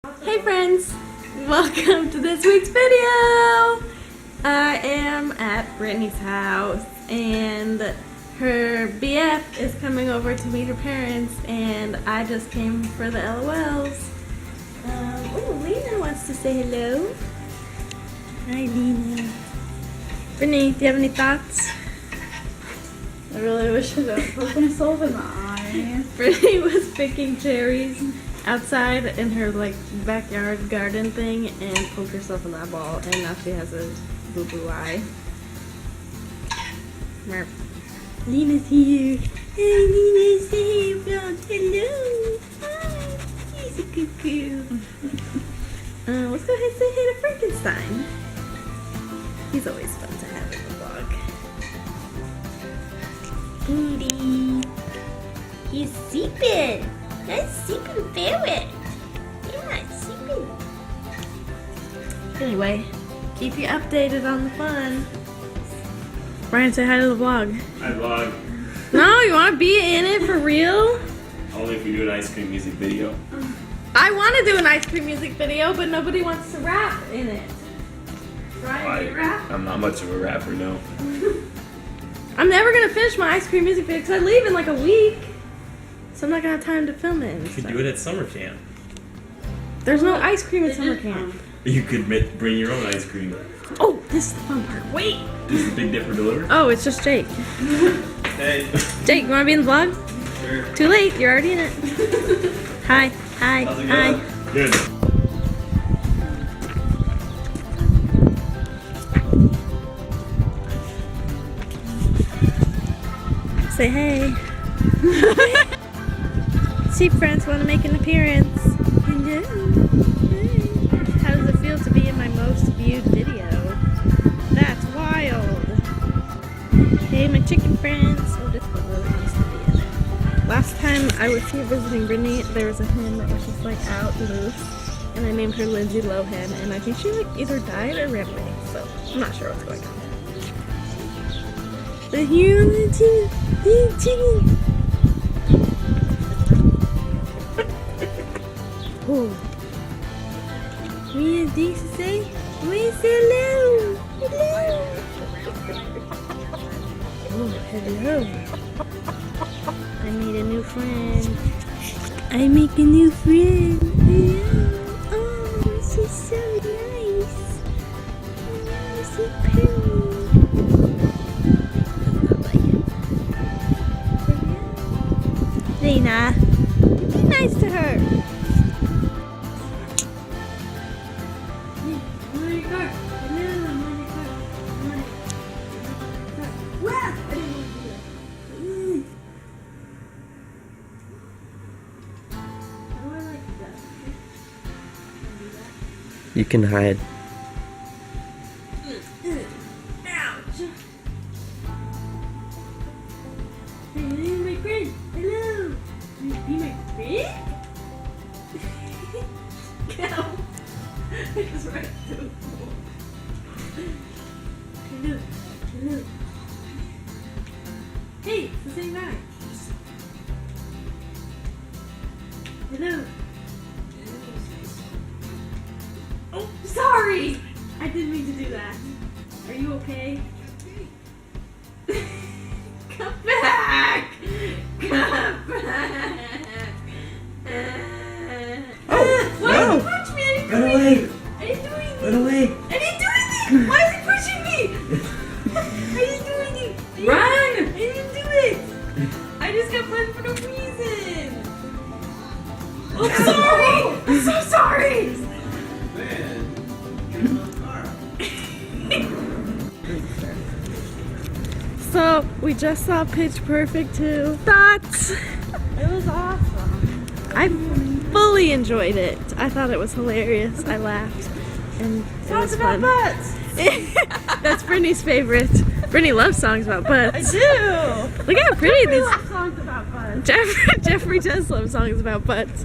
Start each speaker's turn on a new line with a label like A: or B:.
A: Hey friends, welcome to this week's video. I am at Brittany's house and her BF is coming over to meet her parents and I just came for the LOLs. Oh, Lena wants to say hello. Hi Lena. Brittany, do you have any thoughts?
B: I really wish I could poke myself in the eye.
A: Brittany was picking cherries outside in her backyard garden thing and poked herself in the eyeball and now she has a boo-boo eye. Merp. Lena's here. Hey Lena, say hey vlog. Hello. Hi. He's a cuckoo. Let's go ahead and say hey to Frankenstein. He's always fun to have in the vlog. Booty. He's sleeping. That's sleeping ferret. Yeah, it's sleeping. Anyway, keep you updated on the fun. Brian, say hi to the vlog.
C: Hi vlog.
A: No, you want to be in it for real?
C: Only if we do an ice cream music video.
A: I want to do an ice cream music video, but nobody wants to rap in it. Brian, do you rap?
C: I'm not much of a rapper, no.
A: I'm never going to finish my ice cream music video because I leave in like a week. So I'm not going to have time to film it.
C: You could do it at summer camp.
A: There's no ice cream at summer camp.
C: You could bring your own ice cream.
A: Oh, this is the fun part. Wait.
C: Does the Big Dipper deliver?
A: Oh, it's just Jake.
C: Hey.
A: Jake, you want to be in the vlog?
C: Sure.
A: Too late. You're already in it. Hi. Hi.
C: How's it
A: Hi.
C: going? Good.
A: Say hey. Sheep friends want to make an appearance. Hello. Hey. How does it feel to be in my most viewed video? That's wild. Hey, my chicken friends. Oh, this one really wants to be in it. Last time I was here visiting Brittany, there was a hen that was just out loose, and I named her Lindsay Lohan, and I think she either died or ran away, so I'm not sure what's going on. But here on the chicken. Oh. We have things to say? We say hello. Hello. Oh, hello. I made a new friend. I make a new friend. Hello. Oh, she's so nice. Oh, so pretty. Lena, be nice to her.
D: You can hide.
A: Ouch. Hello, my friend. Hello. Will you be my friend? Go. I just ran to the floor. Hello. Hello. Hey, it's the same guy. Hello. Oh, sorry! I didn't mean to do that. Are you okay? Come back! Come back!
D: Oh,
A: Why
D: no.
A: did you punch me? I didn't do
D: Run
A: anything!
D: away!
A: I didn't do anything!
D: Run away!
A: I didn't do anything! Why is he pushing me? I didn't do anything!
B: Run!
A: I didn't do it! I just got punched for no reason! I'm sorry! I'm so sorry! So, we just saw Pitch Perfect 2. Thoughts?
B: It was awesome.
A: I fully enjoyed it. I thought it was hilarious. I laughed. And it was
B: Talk about
A: fun.
B: butts.
A: That's Brittany's favorite. Brittany loves songs about butts.
B: I do.
A: Look how pretty
B: I
A: these.
B: love songs about butts.
A: Jeffrey does love songs about butts.